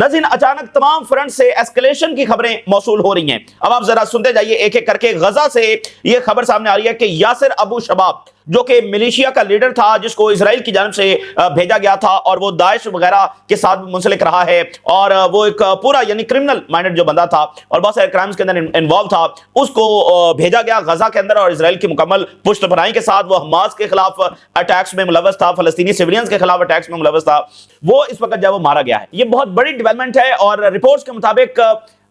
नाज़रीन, अचानक तमाम फ्रंट से एस्केलेशन की खबरें मौसूल हो रही हैं। अब आप जरा सुनते जाइए एक एक करके। गजा से ये खबर सामने आ रही है कि यासिर अबू शबाब, जो कि मिलिशिया का लीडर था, जिसको इजराइल की जानिब से भेजा गया था और वो दाइश वगैरह के साथ मुंसलिक रहा है, और वो एक पूरा यानी क्रिमिनल माइंडेड जो बंदा था और बहुत सारे क्राइम्स के अंदर इन्वॉल्व था, उसको भेजा गया गजा के अंदर और इजराइल की मुकम्मल पुष्टपनाही के साथ वो हमास के खिलाफ अटैक्स में मुलव्वस था, फलस्तीनी सिविलियंस के खिलाफ अटैक्स में मुलव्वस था। वो इस वक्त जब वो मारा गया है, ये बहुत बड़ी डेवलपमेंट है और रिपोर्ट्स के मुताबिक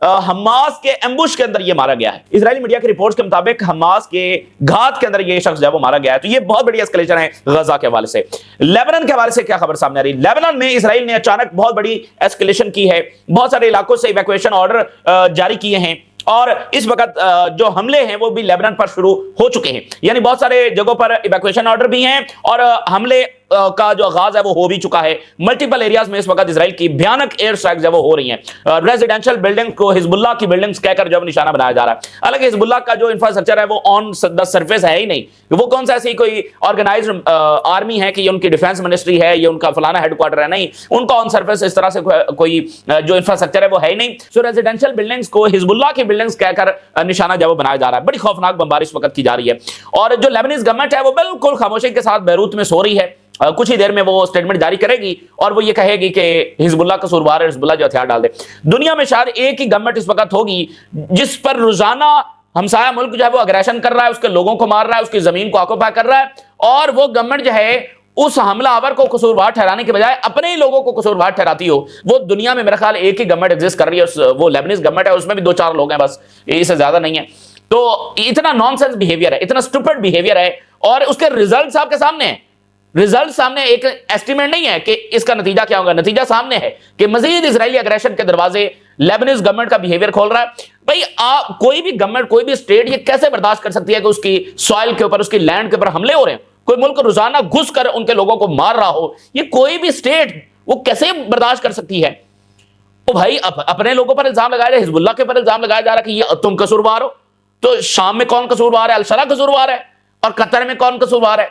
हमास के एम्बुश के अंदर ये मारा गया है। इजरायली मीडिया के रिपोर्ट्स के मुताबिक हमास के घात के अंदर ये शख्स जब वो मारा गया है। तो ये बहुत बड़ी एस्केलेशन है गजा के हवाले से। लेबनान के हवाले से क्या खबर सामने आ रही है? लेबनान में इजराइल ने अचानक बहुत बड़ी एस्केलेशन की है, बहुत सारे इलाकों से इवैक्यूएशन ऑर्डर जारी किए हैं और इस वक्त जो हमले हैं वो भी लेबनान पर शुरू हो चुके हैं। यानी बहुत सारे जगहों पर इवैक्यूएशन ऑर्डर भी हैं और हमले का जो आगाज है वो हो भी चुका है। मल्टीपल एरियाज में इस वक्त इजराइल की भयानक एयर स्ट्राइक्स जब वो हो रही हैं। रेजिडेंशियल बिल्डिंग को हिजबुल्लाह की बिल्डिंग्स कहकर जब निशाना बनाया जा रहा है। हालांकि हिजबुल्लाह का जो इंफ्रास्ट्रक्चर है वो ऑन द सरफेस है ही नहीं। वो कौन सा ऐसी कोई ऑर्गेनाइज्ड आर्मी है कि ये उनकी डिफेंस मिनिस्ट्री है, ये उनका फलाना हेडक्वार्टर है, नहीं। उनका ऑन सरफेस इस तरह से कोई जो इंफ्रास्ट्रक्चर है वो है ही नहीं। सो रेजिडेंशियल बिल्डिंग्स को हिजबुल्लाह की बिल्डिंग्स कहकर निशाना जब बनाया जा रहा है। बड़ी खौफनाक बमबारी इस वक्त की जा रही है और जो लेबनीज गवर्नमेंट है वो बिल्कुल खामोशी के साथ बैरूत में सो रही है। कुछ ही देर में वो स्टेटमेंट जारी करेगी और वो ये कहेगी कि हिजबुल्लाह कसूरवार है, हिजबुल्लाह जो हथियार डाल दे। दुनिया में शायद एक ही गवर्नमेंट इस वक्त होगी जिस पर रोजाना हमसाया मुल्क जो है वो अग्रेशन कर रहा है, उसके लोगों को मार रहा है, उसकी जमीन को ऑक्यूपाई कर रहा है और वो गवर्नमेंट जो है उस हमलावर को कसूरवार ठहराने के बजाय अपने ही लोगों को कसूरवार ठहराती हो। वो दुनिया में मेरा ख्याल एक ही गवर्नमेंट एग्जिस्ट कर रही है, वो लेबनीज गवर्नमेंट है, उसमें भी 2-4 लोग हैं बस, इससे ज्यादा नहीं है। तो इतना नॉनसेंस बिहेवियर है, इतना स्टूपिड बिहेवियर है और उसके रिजल्ट आपके सामने है। रिजल्ट सामने, एक एस्टिमेट नहीं है कि इसका नतीजा क्या होगा, नतीजा सामने है कि मजीद इजरायली अग्रेशन के दरवाजे लेबनीज गवर्नमेंट का बिहेवियर खोल रहा है। भाई कोई भी गवर्नमेंट, कोई भी स्टेट ये कैसे बर्दाश्त कर सकती है कि उसकी सॉइल के ऊपर, उसकी लैंड के ऊपर हमले हो रहे हैं, कोई मुल्क रोजाना घुस कर उनके लोगों को मार रहा हो, ये कोई भी स्टेट वो कैसे बर्दाश्त कर सकती है? तो भाई अपने लोगों पर इल्जाम लगाया जा रहा है, हिजबुल्लाह के ऊपर इल्जाम लगाया जा रहा है कि ये तुम कसूरवार हो। तो शाम में कौन कसूरवार है? अल-शरा कसूरवार है और कतर में कौन कसूरवार है?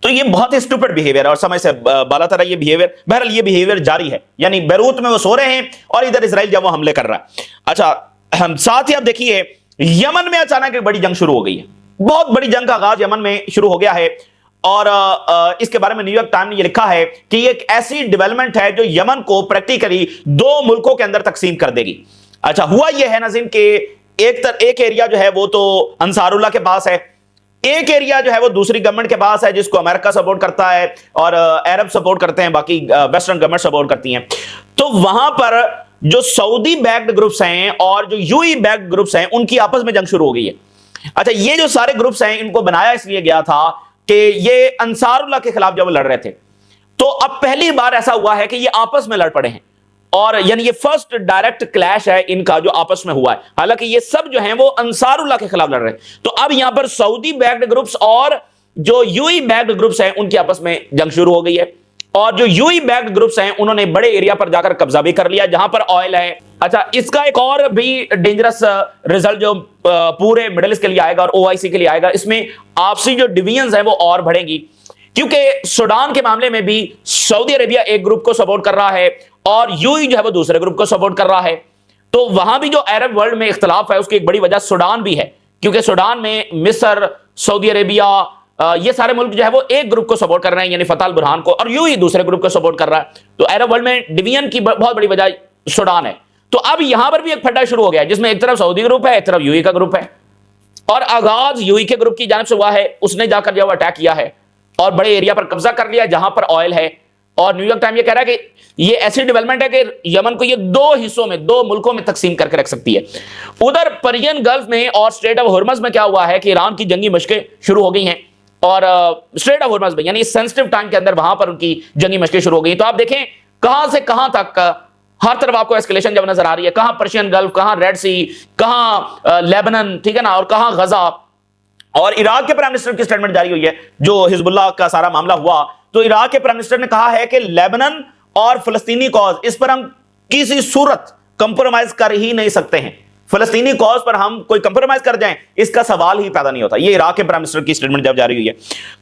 तो ये बहुत ही स्टूपिड बिहेवियर है और समय से बालातर है ये बिहेवियर। बहरहाल ये बिहेवियर जारी है, यानी बैरूत में वो सो रहे हैं और इधर इजराइल जब वो हमले कर रहा है। अच्छा, साथ ही आप देखिए यमन में अचानक एक बड़ी जंग शुरू हो गई है। बहुत बड़ी जंग का आगाज यमन में शुरू हो गया है और इसके बारे में न्यूयॉर्क टाइम ने यह लिखा है कि ये एक ऐसी डेवलपमेंट है जो यमन को प्रैक्टिकली 2 मुल्कों के अंदर तकसीम कर देगी। अच्छा, हुआ यह है नाज़रीन कि एक एरिया जो है वो तो अंसारुल्लाह के पास है, एक एरिया जो है वो दूसरी गवर्नमेंट के पास है जिसको अमेरिका सपोर्ट करता है और अरब सपोर्ट करते हैं, बाकी वेस्टर्न गवर्नमेंट सपोर्ट करती हैं। तो वहां पर जो सऊदी बैक्ड ग्रुप्स हैं और जो यूएई बैक्ड ग्रुप्स हैं उनकी आपस में जंग शुरू हो गई है। अच्छा, ये जो सारे ग्रुप्स हैं इनको बनाया इसलिए गया था कि ये अंसारुल्लाह के खिलाफ जब लड़ रहे थे, तो अब पहली बार ऐसा हुआ है कि ये आपस में लड़ पड़े हैं और यानी ये फर्स्ट डायरेक्ट क्लैश है इनका जो आपस में हुआ है। हालांकि ये सब जो हैं वो अंसारुल्लाह के खिलाफ लड़ रहे हैं। तो अब यहां पर सऊदी बैक्ड ग्रुप्स और जो यूएई बैक्ड ग्रुप्स हैं उनकी आपस में जंग शुरू हो गई है और जो यूएई बैक्ड ग्रुप्स हैं उन्होंने बड़े एरिया पर जाकर कब्जा भी कर लिया जहां पर ऑयल है। अच्छा, इसका एक और भी डेंजरस रिजल्ट जो पूरे मिडिल ईस्ट के लिए आएगा और ओआईसी के लिए आएगा, इसमें आपसी जो डिवीजन्स हैं वो और बढ़ेंगी, क्योंकि सूडान के मामले में भी सऊदी अरेबिया एक ग्रुप को सपोर्ट कर रहा है और यूएई जो है वो दूसरे ग्रुप को सपोर्ट कर रहा है। तो वहां भी जो अरब वर्ल्ड में इख्तलाफ है उसकी एक बड़ी वजह सूडान भी है, क्योंकि सूडान में मिस्र, सऊदी अरेबिया, ये सारे मुल्क जो है वो एक ग्रुप को सपोर्ट कर रहे हैं यानी फतह अल बुरहान को, और यूएई दूसरे ग्रुप को सपोर्ट कर रहा है। तो अरब वर्ल्ड में डिवीजन की बहुत बड़ी वजह सूडान है। तो अब यहां पर भी एक फड्डा शुरू हो गया है जिसमें एक तरफ सऊदी ग्रुप है, एक तरफ यूएई का ग्रुप है और आगाज यूएई के ग्रुप की जानिब से हुआ है। उसने जाकर जो अटैक किया है और बड़े एरिया पर कब्जा कर लिया जहां पर ऑयल है। और न्यूयॉर्क टाइम ये कह रहा है कि ये ऐसी डेवलपमेंट है कि यमन को ये 2 हिस्सों में, 2 मुल्कों में तकसीम करके रख सकती है। उधर पर्शियन गल्फ में और स्ट्रेट ऑफ हॉर्मज़ में क्या हुआ है कि ईरान की जंगी मशकें शुरू हो गई हैं और स्ट्रेट ऑफ हॉर्मज़ में यानी सेंसिटिव टाइम के अंदर वहां पर उनकी जंगी मशकें शुरू हो गई। तो आप देखें कहां से कहां तक हर तरफ आपको एस्केलेशन जब नजर आ रही है, कहां पर्शियन गल्फ, कहां रेड सी, कहां लेबनान, ठीक है ना, और कहां गजा। और इराक के प्राइम मिनिस्टर की स्टेटमेंट जारी हुई है जो हिजबुल्लाह का सारा मामला हुआ। तो इराक के प्राइम मिनिस्टर ने कहा है कि लेबनान और फलस्तीनी कॉज, इस पर हम किसी सूरत कंप्रोमाइज कर ही नहीं सकते हैं। فلسطینی کاز پر ہم کوئی کمپرومائز کر جائیں، اس کا سوال ہی پیدا نہیں ہوتا۔ یہ عراق کے پرائم منسٹر کی سٹیٹمنٹ جب جاری ہوئی ہے،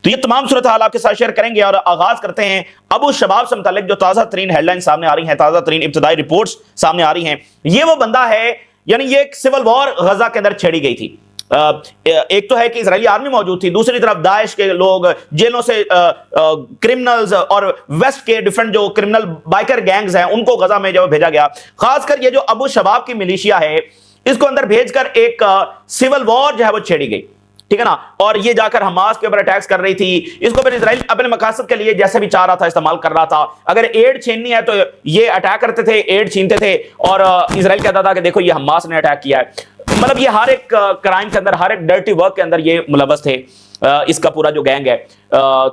تو یہ تمام صورتحال آپ کے ساتھ شیئر کریں گے، اور آغاز کرتے ہیں ابو شباب سے متعلق جو تازہ ترین ہیڈ لائن سامنے آ رہی ہیں، تازہ ترین ابتدائی رپورٹس سامنے آ رہی ہیں۔ یہ وہ بندہ ہے، یعنی یہ ایک سول وار غزہ کے اندر چھیڑی گئی تھی۔ ایک تو ہے کہ اسرائیلی آرمی موجود تھی، دوسری طرف داعش کے لوگ جیلوں سے کرمنلز اور ویسٹ کے ڈیفرنٹ جو کرمنل بائکر گینگز ہیں ان کو غزہ میں جو بھیجا گیا۔ خاص کر یہ جو ابو شباب کی ملیشیا ہے، اس کو اندر بھیج کر ایک سول وار جو ہے وہ چھیڑی گئی، ٹھیک ہے نا، اور یہ جا کر حماس کے اوپر اٹیکس کر رہی تھی۔ اس کو پھر اسرائیل اپنے مقاصد کے لیے جیسے بھی چاہ رہا تھا استعمال کر رہا تھا۔ اگر ایڈ چھیننی ہے تو یہ اٹیک کرتے تھے، ایڈ چھینتے تھے، اور اسرائیل کہتا تھا کہ دیکھو یہ حماس نے اٹیک کیا ہے۔ مطلب یہ ہر ایک کرائم کے اندر، ہر ایک ڈرٹی ورک کے اندر یہ ملوث تھے، اس کا پورا جو گینگ ہے۔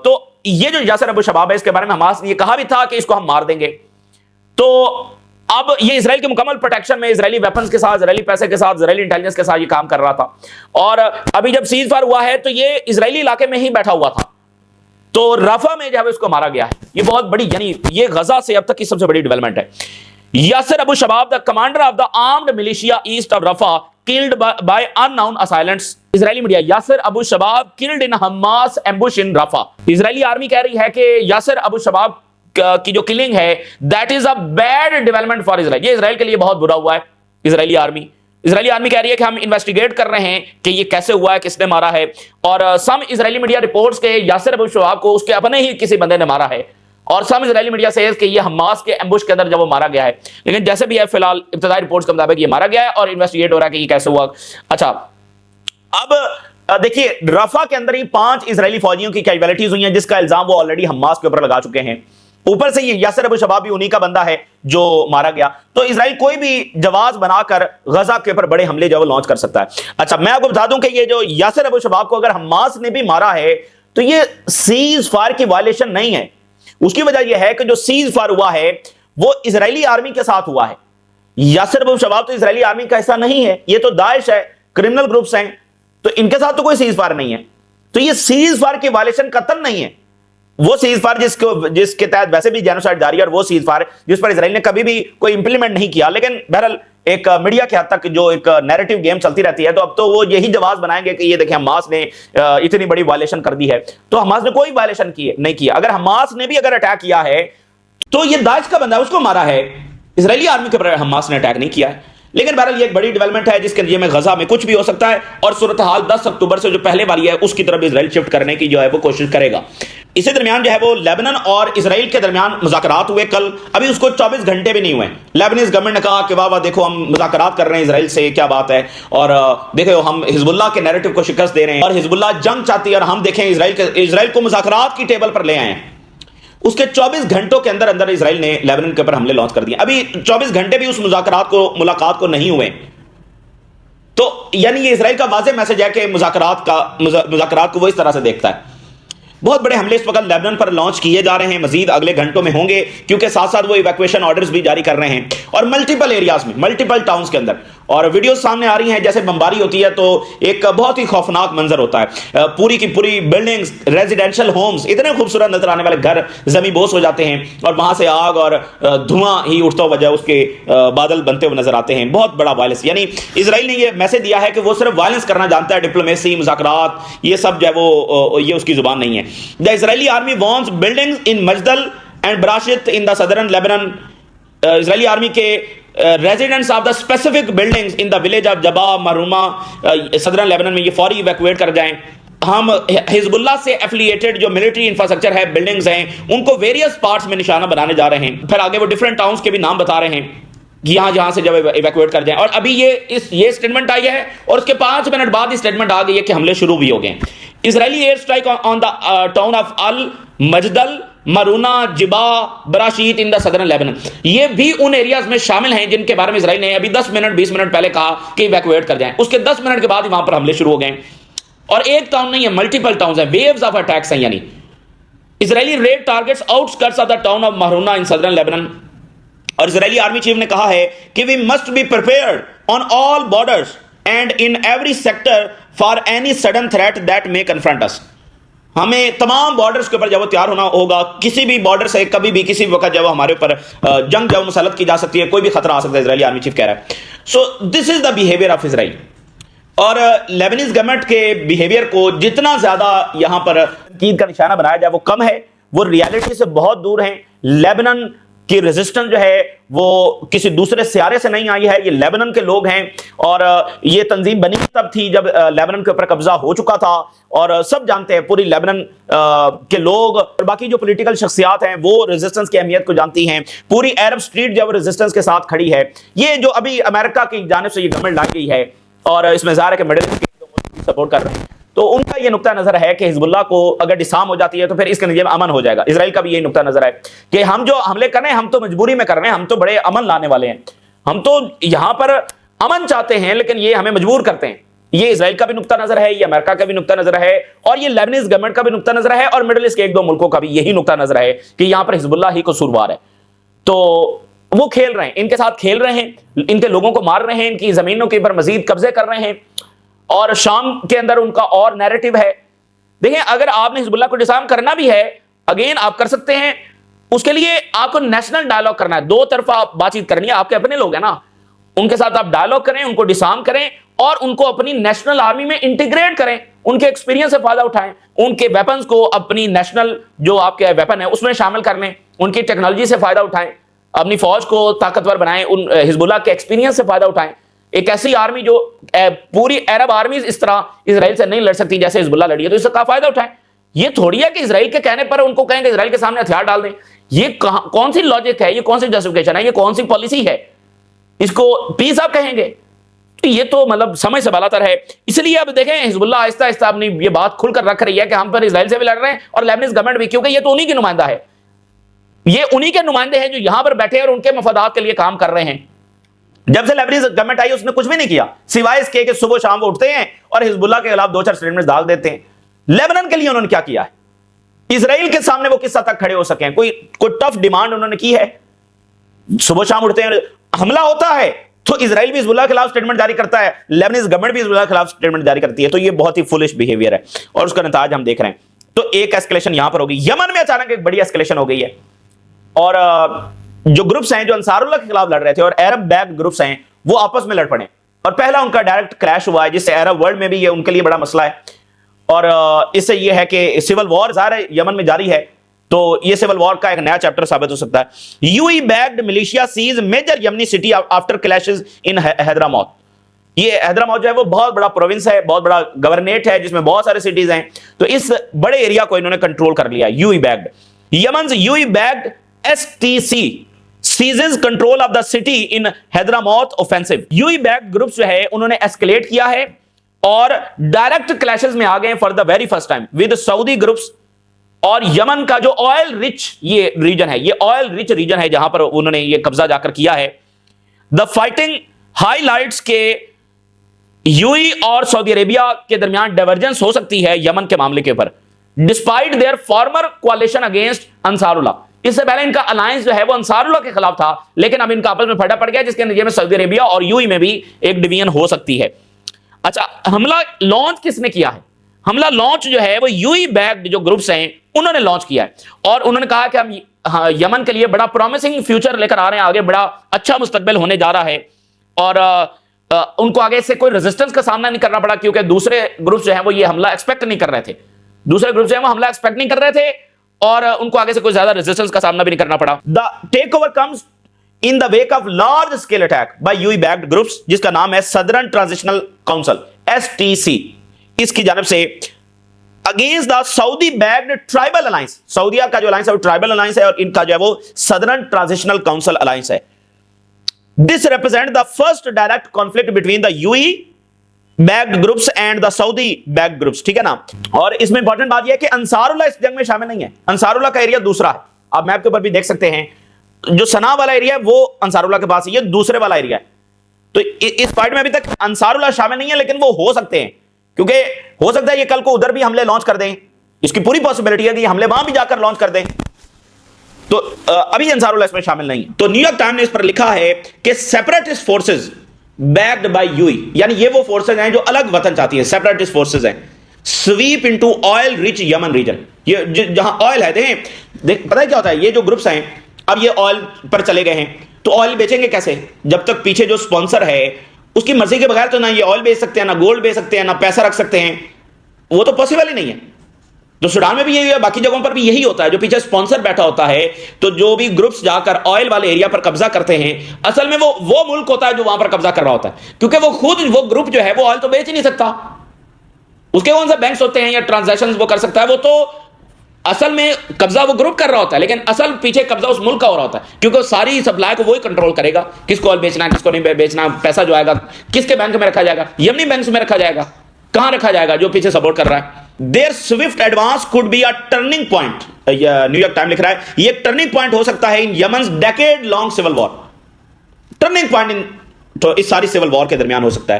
تو یہ جو یاسر ابو شباب ہے، اس کے بارے میں حماس نے یہ کہا بھی تھا کہ اس کو ہم مار دیں گے۔ تو اب یہ اسرائیل کے مکمل پروٹیکشن میں، اسرائیلی ویپنز کے ساتھ، اسرائیلی پیسے کے ساتھ، اسرائیلی انٹیلیجنس کے ساتھ یہ کام کر رہا تھا، اور ابھی جب سیز فائر ہوا ہے تو یہ اسرائیلی علاقے میں ہی بیٹھا ہوا تھا، تو رفح میں جو ہے اس کو مارا گیا ہے۔ یہ بہت بڑی، یعنی یہ غزہ سے اب تک کی سب سے بڑی ڈیولپمنٹ ہے۔ Yasser Abu Shabab, the commander of the armed militia east of Rafah, killed by unknown assailants۔ اسرائیلی media, Yasser Abu Shabab killed in Hamas ambush in Rafah۔ اسرائیلی آرمی کہہ رہی ہے کہ یاسر ابو شباب کی جو کلنگ ہے that is a bad development for Israel۔ یہ اسرائیل کے لیے بہت برا ہوا ہے۔ اسرائیلی آرمی کہہ رہی ہے کہ ہم انویسٹیگیٹ کر رہے ہیں کہ یہ کیسے ہوا ہے، کس نے مارا ہے، اور سم اسرائیلی میڈیا رپورٹس کے یاسر ابو شباب کو اس کے اپنے ہی کسی بندے نے مارا ہے، اور سم اسرائیلی میڈیا سے کہ یہ حماس کے ایمبوش کے اندر جب وہ مارا گیا ہے۔ لیکن جیسے بھی ہے فی الحال ابتدائی رپورٹس کے مطابق یہ مارا گیا ہے، اور انویسٹیگیٹ ہو رہا ہے کہ یہ کیسے ہوا۔ اچھا، اب دیکھیے رفح کے اندر ہی 5 اسرائیلی فوجیوں کی کیجویلٹیز ہوئی ہیں، جس کا الزام وہ آلریڈی حماس کے اوپر لگا چکے ہیں۔ اوپر سے یہ یاسر ابو شباب بھی انہی کا بندہ ہے جو مارا گیا۔ تو اسرائیل کوئی بھی جواز بنا کر غزہ کے اوپر بڑے حملے جو لانچ کر سکتا ہے۔ اچھا، میں آپ کو بتا دوں کہ یہ جو یاسر ابو شباب کو اگر حماس نے بھی مارا ہے تو یہ سیز فائر کی وائلیشن نہیں ہے۔ اس کی وجہ یہ ہے کہ جو سیز فائر ہوا ہے وہ اسرائیلی آرمی کے ساتھ ہوا ہے۔ یاسر ابو شباب تو اسرائیلی آرمی کا حصہ نہیں ہے، یہ تو داعش ہے، کرمنل گروپس ہیں، تو ان کے ساتھ تو کوئی سیز فائر نہیں ہے۔ تو یہ سیز فائر کی وائلیشن قطعاً نہیں ہے۔ وہ سیز فائر جس کے تحت ویسے بھی جینوسائیڈ جاری ہے، اور وہ سیز فائر جس پر اسرائیل نے کبھی بھی کوئی امپلیمنٹ نہیں کیا۔ لیکن بہرحال ایک میڈیا کے حد تک جو ایک نیریٹو گیم چلتی رہتی ہے، تو اب تو وہ یہی جواز بنائیں گے کہ یہ دیکھیں حماس نے اتنی بڑی وائلیشن کر دی ہے۔ تو حماس نے کوئی وائلیشن نہیں کیا۔ اگر حماس نے بھی اگر اٹیک کیا ہے تو یہ داعش کا بندہ ہے، اس کو مارا ہے، اسرائیلی آرمی کے اوپر حماس نے اٹیک نہیں کیا ہے۔ لیکن بہرحال یہ ایک بڑی ڈیولپمنٹ ہے جس کے نتیجے میں غزہ میں کچھ بھی ہو سکتا ہے، اور صورتحال 10 اکتوبر سے جو پہلے والی ہے اس کی طرف اسرائیل شفٹ کرنے کی جو ہے وہ کوشش کرے گا۔ اسی درمیان جو ہے وہ لیبنان اور اسرائیل کے درمیان مذاکرات ہوئے کل، ابھی اس کو 24 گھنٹے بھی نہیں ہوئے۔ لیبنیز گورنمنٹ نے کہا کہ واہ واہ دیکھو ہم مذاکرات کر رہے ہیں اسرائیل سے، کیا بات ہے، اور دیکھو ہم حزب اللہ کے نیریٹو کو شکست دے رہے ہیں، اور حزب اللہ جنگ چاہتی ہے، اور ہم دیکھیں اسرائیل کو مذاکرات کی ٹیبل پر لے آئے ہیں۔ اس کے 24 گھنٹوں کے اندر اندر اسرائیل نے لیبنان کے اوپر حملے لانچ کر دیے۔ ابھی 24 گھنٹے بھی اس ملاقات کو نہیں ہوئے۔ تو یعنی یہ اسرائیل کا واضح میسج ہے کہ مذاکرات کو وہ اس طرح سے دیکھتا ہے۔ بہت بڑے حملے اس وقت لیبنان پر لانچ کیے جا رہے ہیں، مزید اگلے گھنٹوں میں ہوں گے، کیونکہ ساتھ ساتھ وہ ایویکویشن آرڈرز بھی جاری کر رہے ہیں، اور ملٹیپل ایریاز میں، ملٹیپل ٹاؤنز کے اندر، اور ویڈیوز سامنے آ رہی ہیں جیسے بمباری ہوتی ہے تو ایک بہت ہی خوفناک منظر ہوتا ہے۔ پوری کی پوری بلڈنگز، ریزیڈینشل ہومز، اتنے خوبصورت نظر آنے والے گھر زمین بوس ہو جاتے ہیں، اور وہاں سے آگ اور دھواں ہی اٹھتا ہوا جائے، اس کے بادل بنتے ہوئے نظر آتے ہیں۔ بہت بڑا وائلنس، یعنی اسرائیل نے یہ میسج دیا ہے کہ وہ صرف وائلنس کرنا جانتا ہے، ڈپلومیسی، مذاکرات، یہ سب جو ہے وہ یہ اس کی زبان نہیں ہے۔ The Israeli army wants buildings in Majdal and Brashit in the southern Lebanon۔ Israeli army کے residents of the specific buildings in the village of Jabba Maruma southern Lebanon میں یہ فوری ایویکویٹ کر جائیں۔ ہم حزب اللہ سے ایفیلیٹڈ جو ملٹری انفراسٹرکچر ہے، بلڈنگز ہیں، ان کو ویریس پارٹس میں نشانہ بنانے جا رہے ہیں۔ پھر آگے وہ ڈفرینٹ ٹاؤنز کے بھی نام بتا رہے ہیں کہ جہاں سے جب ایویکویٹ کر جائیں۔ اور ابھی یہ سٹیٹمنٹ آئی ہے، اور اس کے 5 منٹ بعد یہ سٹیٹمنٹ آ گئی ہے کہ حملے شروع بھی ہو گئے۔ Israeli air strike on the town of al Majdal Marouna Jebaa Brashit in the southern Lebanon, یہ بھی ان ایریاز میں شامل ہیں جن کے بارے میں اسرائیل نے ابھی 10 منٹ 20 منٹ پہلے کہا کہ ایویکویٹ کر جائیں۔ اس کے 10 منٹ کے بعد ہی وہاں پر حملے شروع ہو گئے، اور ایک ٹاؤن نہیں ہے، ملٹیپل ٹاؤنز ہیں، ویوز آف اٹیکس ہیں۔ یعنی Israeli raid targets outskirts of the town of Marouna in southern Lebanon. اور اسرائیلی آرمی چیف نے کہا ہے کہ we must be prepared on all borders and in every sector for any sudden threat that may confront us۔ ہمیں تمام borders کے اوپر جب وہ تیار ہونا ہوگا، کسی بھی بارڈر سے کبھی بھی کسی بھی وقت جب ہمارے اوپر جنگ جب مسلط کی جا سکتی ہے، کوئی بھی خطرہ آ سکتا ہے، اسرائیلی آرمی چیف کہہ رہا ہے۔ So this is the behaviour of Israel. और लेबनीज गवर्नमेंट के बिहेवियर को जितना ज्यादा यहां पर तनकीद का निशाना बनाया जाए वो कम है, वो रियलिटी से बहुत दूर है। लेबनान की रेजिस्टेंस जो है वो किसी दूसरे सियारे से नहीं आई है, ये लेबनान के लोग हैं। और ये तंजीम बनी तब थी जब लेबनान के ऊपर कब्जा हो चुका था, और सब जानते हैं, पूरी लेबनान के लोग और बाकी जो पॉलिटिकल शख्सियात हैं वो रेजिस्टेंस की अहमियत को जानती हैं। पूरी अरब स्ट्रीट जो रेजिस्टेंस के साथ खड़ी है। ये जो अभी अमेरिका की जानिब से ये गवर्नमेंट लाई गई है और इसमें ज़ाहिर है कि मिडिल ईस्ट सपोर्ट कर रहे हैं, तो उनका ये नुक्ता नजर है कि हिजबुल्लाह को अगर डिसाम हो जाती है तो फिर इसके नतीजे में अमन हो जाएगा। इजराइल का भी यही नुक्ता नजर है कि हम जो हमले कर रहे हैं हम तो मजबूरी में कर रहे हैं, हम तो बड़े अमन लाने वाले हैं, हम तो यहां पर अमन चाहते हैं लेकिन ये हमें मजबूर करते हैं। ये इजराइल का भी नुक्ता नजर है, ये अमेरिका का भी नुक्ता नजर है, और ये लेबनीज गवर्नमेंट का भी नुक्ता नजर है, और मिडिल ईस्ट के एक दो मुल्कों का भी यही नुक्ता नजर है कि यहां पर हिजबुल्लाह ही कसूरवार है। तो वो खेल रहे हैं, इनके साथ खेल रहे हैं, इनके लोगों को मार रहे हैं, इनकी जमीनों के ऊपर मजीद कब्जे कर रहे हैं, और शाम के अंदर उनका और नैरेटिव है। देखिए, अगर आपने हिजबुल्लाह को डिसाम करना भी है, अगेन आप कर सकते हैं, उसके लिए आपको नेशनल डायलॉग करना है, दो तरफा बातचीत करनी है। आपके अपने लोग हैं ना, उनके साथ आप डायलॉग करें, उनको डिसाम करें और उनको अपनी नेशनल आर्मी में इंटीग्रेट करें, उनके एक्सपीरियंस से फायदा उठाएं, उनके वेपन्स को अपनी नेशनल जो आपके वेपन है उसमें शामिल कर लें, उनकी टेक्नोलॉजी से फायदा उठाएं, अपनी फौज को ताकतवर बनाएं, उन हिजबुल्लाह के एक्सपीरियंस से फायदा उठाएं। एक ऐसी आर्मी जो पूरी अरब आर्मी इस तरह इजराइल से नहीं लड़ सकती जैसे हिजबुल्लाह लड़ी है, तो इसका फायदा उठाएं। ये थोड़ी है कि इजराइल के कहने पर उनको कहेंगे इजराइल के सामने हथियार डाल दें। ये कौन सी लॉजिक है, ये कौन सी जस्टिफिकेशन है, ये कौन सी पॉलिसी है, इसको पीस आप कहेंगे? तो ये तो मतलब समझ से बालातर है। इसलिए अब देखें, हिजबुल्लाह आहिस्ता आहिस्ता अपनी ये बात खुलकर रख रही है कि हम पर इजराइल से भी लड़ रहे हैं और लेबनीज गवर्नमेंट भी, क्योंकि ये तो उन्हीं की नुमाइंदा है, ये उन्हीं के नुमाइंदे हैं जो यहां पर बैठे और उनके मफादात के लिए काम कर रहे हैं। जब से लेबनीज गवर्नमेंट आई उसने कुछ भी नहीं किया सिवाय इसके कि सुबह शाम वो उठते हैं और हिजबुल्लाह के खिलाफ दो चार स्टेटमेंट डाल देते हैं। लेबनान के लिए उन्होंने क्या किया है? इजराइल के सामने वो किस हद तक खड़े हो सके हैं? कोई टफ डिमांड उन्होंने की है? सुबह शाम उठते हैं, हमला होता है तो इजराइल भी हिजबुल्लाह के खिलाफ स्टेटमेंट जारी करता है, लेबनीज गवर्नमेंट भी हिजबुल्लाह के खिलाफ स्टेटमेंट जारी करती है। तो ये बहुत ही फुलिश बिहेवियर है और उसका नतीजा हम देख रहे हैं। तो एक एस्केलेशन यहां पर होगी, यमन में अचानक एक बड़ी एस्केलेशन हो गई है, और जो ग्रुप्स हैं जो अंसारुल्लाह के खिलाफ लड़ रहे थे और अरब बैक्ड ग्रुप्स हैं वो आपस में लड़ पड़े, और पहला उनका डायरेक्ट क्रैश हुआ है, जिससे अरब वर्ल्ड में भी ये उनके लिए बड़ा मसला है। और इससे ये है कि सिविल वॉर ज़ाहिर है यमन में जारी है, तो ये सिविल वॉर का एक नया चैप्टर साबित हो सकता है। UAE backed militia seize major Yemeni city after clashes in Hadramout. ये हैदरामौत जो है वो बहुत बड़ा प्रोविंस है, बहुत बड़ा गवर्नेट है जिसमें बहुत सारे सिटीज हैं, तो इस बड़े एरिया को इन्होंने कंट्रोल कर लिया। UAE backed, Yemen UAE backed STC seizes control of the city in Hadramout offensive. UAE backed groups जो है उन्होंने एस्केलेट किया है और डायरेक्ट क्लैशेस में आ गए for the very first time with Saudi groups. और यमन का जो ऑयल रिच ये रीजन है, ये ऑयल रिच रीजन है जहां पर उन्होंने ये कब्जा जाकर किया है। द फाइटिंग हाईलाइट्स के यूएई और सऊदी अरेबिया के दरमियान डाइवर्जेंस हो सकती है यमन के मामले के ऊपर, despite there farmer कोalition against Ansarullah. इससे पहले इनका अलायंस जो है वो अंसारुल्लाह के खिलाफ था, लेकिन अब इनका आपस में फटा पड़ गया, जिसके नतीजे में सऊदी अरेबिया और यूएई में भी एक डिवीजन हो सकती है। अच्छा, हमला लॉन्च किसने किया है? हमला लॉन्च जो है वो यूएई बैक्ड जो ग्रुप्स हैं उन्होंने लॉन्च किया है, और उन्होंने कहा कि हम यमन के लिए बड़ा प्रॉमिसिंग फ्यूचर लेकर आ रहे हैं, आगे बड़ा अच्छा मुस्तकबिल होने जा रहा है। और उनको आगे से कोई रेजिस्टेंस का सामना नहीं करना पड़ा, क्योंकि दूसरे ग्रुप्स जो है वो ये हमला एक्सपेक्ट नहीं कर रहे थे, दूसरे ग्रुप जो है वो हमला एक्सपेक्ट नहीं कर रहे थे, और उनको आगे से कोई ज्यादा रेजिस्टेंस का सामना भी नहीं करना पड़ा। The takeover comes in the wake of large scale attack by UAE backed groups, जिसका नाम है सदर्न ट्रांजिशनल काउंसिल एसटीसी। इसकी जानब से against the Saudi backed tribal alliance, सऊदीया का जो अलायंस है वो ट्राइबल अलायंस है, और इनका जो है वो सदर्न ट्रांजिशनल काउंसिल अलायंस है। This represent the first direct conflict between the UAE backed groups and the Saudi backed groups, ठीक है ना। और इसमें इंपॉर्टेंट बात यह है कि अंसारुल्लाह इस जंग में शामिल नहीं है, अंसारुल्लाह का एरिया दूसरा है, आप मैप के ऊपर भी देख सकते हैं, जो सना वाला एरिया है वो अंसारुल्लाह के पास है, ये दूसरे वाला एरिया है। तो इस फाइट में अभी तक अंसारुल्लाह शामिल नहीं है, लेकिन वो हो सकते हैं, क्योंकि हो सकता है ये कल को उधर भी हमले लॉन्च कर दें, इसकी पूरी पॉसिबिलिटी है कि हमले वहां भी जाकर लॉन्च कर दें। तो अभी अंसारुल्लाह इसमें शामिल नहीं है। तो न्यूयॉर्क टाइम्स ने इस पर लिखा है कि separatist forces backed by UAE, यानी ये वो फोर्सेज हैं जो अलग वतन चाहती है, सेपरेटिस्ट फोर्सेज हैं, sweep into oil rich Yemen region. ये जहां ऑयल है, देख पता है क्या होता है, ये जो ग्रुप्स हैं اب یہ آئل پر چلے گئے ہیں تو آئل بیچیں گے کیسے جب تک پیچھے جو سپانسر ہے اس کی مرضی کے بغیر تو نہ یہ آئل بیچ سکتے ہیں، نہ گولڈ بیچ سکتے ہیں، نہ پیسہ رکھ سکتے ہیں، وہ تو پاسبل ہی نہیں ہے۔ تو سوڈان میں بھی یہی ہے، باقی جگہوں پر بھی یہی ہوتا ہے، جو پیچھے سپانسر بیٹھا ہوتا ہے تو جو بھی گروپس جا کر آئل والے ایریا پر قبضہ کرتے ہیں، اصل میں وہ ملک ہوتا ہے جو وہاں پر قبضہ کر رہا ہوتا ہے، کیونکہ وہ گروپ جو ہے وہ آئل تو بیچ ہی نہیں سکتا، اس کے کون سے بینکس ہوتے ہیں یا ٹرانزیکشن وہ کر سکتا ہے، وہ تو اصل میں قبضہ وہ گروپ کر رہا ہوتا ہے، لیکن اصل پیچھے قبضہ اس ملک کا ہو رہا ہوتا ہے، کیونکہ ساری سپلائی کو وہی کنٹرول کرے گا، کس کو آئل بیچنا ہے کس کو نہیں بیچنا، پیسہ جو آئے گا کس کے بینک میں رکھا جائے گا، یمنی بینکس میں رکھا جائے گا، کہاں رکھا جائے گا، جو پیچھے سپورٹ کر رہا ہے۔ Their swift advance could be a turning point، new York time لکھ رہا ہے یہ ایک ٹرننگ پوائنٹ ہو سکتا ہے ان یمن's decade long civil war، turning point تو اس ساری سول وار کے درمیان ہو سکتا ہے۔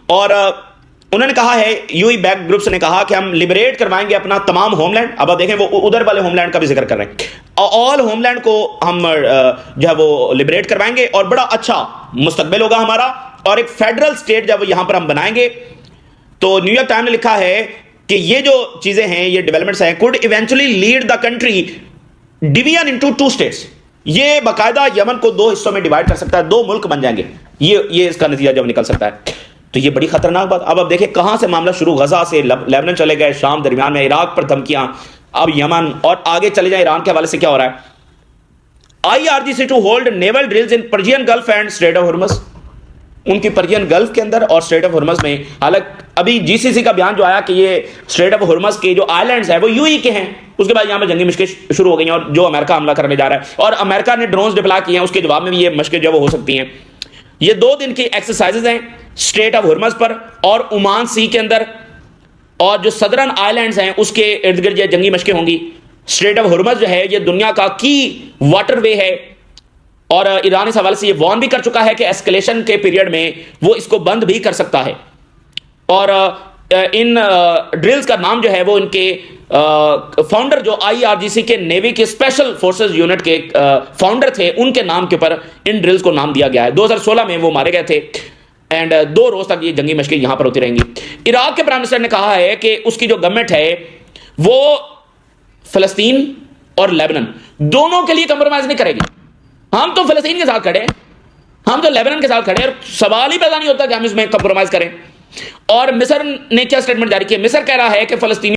اور انہوں نے کہا ہے، یو ای بیک گروپس نے کہا کہ ہم لبریٹ کروائیں گے اپنا تمام ہوم لینڈ، اب آپ دیکھیں وہ ادھر والے ہوم لینڈ کا بھی ذکر کر رہے ہیں، آل ہوم لینڈ کو ہم جو ہے وہ لبریٹ کروائیں گے اور بڑا اچھا مستقبل ہوگا ہمارا، اور ایک فیڈرل اسٹیٹ جب یہاں پر ہم بنائیں گے۔ تو نیو یارک ٹائم نے لکھا ہے کہ یہ جو چیزیں ہیں، یہ ڈیولپمنٹس ہیں، could eventually lead the country division into two states، یہ باقاعدہ یمن کو دو حصوں میں ڈیوائڈ کر سکتا ہے، دو ملک بن جائیں گے، یہ اس کا نتیجہ جب نکل سکتا ہے۔ تو یہ بڑی خطرناک بات۔ اب دیکھیں کہاں سے معاملہ شروع، غزہ سے لیبنان چلے گئے، شام درمیان میں، عراق پر دھمکیاں، اب یمن، اور آگے چلے جائیں ایران کے حوالے سے کیا ہو رہا ہے۔ IRGC to hold naval drills in Persian Gulf and Strait of Hormuz، ان کی پرشین گلف کے اندر اور اسٹریٹ آف ہرمز میں، حالانکہ ابھی جی سی سی کا بیان جو آیا کہ یہ اسٹریٹ آف ہرمز کے جو آئی لینڈز ہیں وہ یو ای کے ہیں، اس کے بعد یہاں پہ جنگی مشقیں شروع ہو گئی ہیں، اور جو امریکہ حملہ کرنے جا رہا ہے، اور امریکہ نے ڈرونز ڈپلائی کیے ہیں، اس کے جواب میں بھی یہ مشقیں جو وہ ہو سکتی ہیں۔ یہ 2 دن کی ایکسرسائزز ہیں اسٹریٹ آف ہرمز پر اور عمان سی کے اندر، اور جو صدرن آئی لینڈز ہیں اس کے ارد گرد یہ جنگی مشقیں ہوں گی۔ اسٹریٹ آف ہرمز جو ہے یہ دنیا کا کی واٹر وے ہے، اور ایران اس حوالے سے یہ وارن بھی کر چکا ہے کہ ایسکلیشن کے پیریڈ میں وہ اس کو بند بھی کر سکتا ہے۔ اور ان ڈرلز کا نام جو ہے وہ ان کے فاؤنڈر جو IRGC کے نیوی کے اسپیشل فورسز یونٹ کے فاؤنڈر تھے، ان کے نام کے اوپر ان ڈرلز کو نام دیا گیا ہے۔ 2016 میں وہ مارے گئے تھے، اینڈ 2 روز تک یہ جنگی مشقیں یہاں پر ہوتی رہیں گی۔ عراق کے پرائم منسٹر نے کہا ہے کہ اس کی جو گورنمنٹ ہے وہ فلسطین اور لیبنان دونوں کے لیے کمپرومائز نہیں کرے گی۔ ہم تو فلسطین کے ساتھ کھڑے ہیں، ہم تو لیبنان کے ساتھ کھڑے ہیں، اور سوال ہی پیدا نہیں ہوتا کہ ہم اس میں کمپرومائز کریں۔ اور مصر نے کیا سٹیٹمنٹ جاری کی ہے؟ مصر کہہ رہا ہے کہ فلسطینی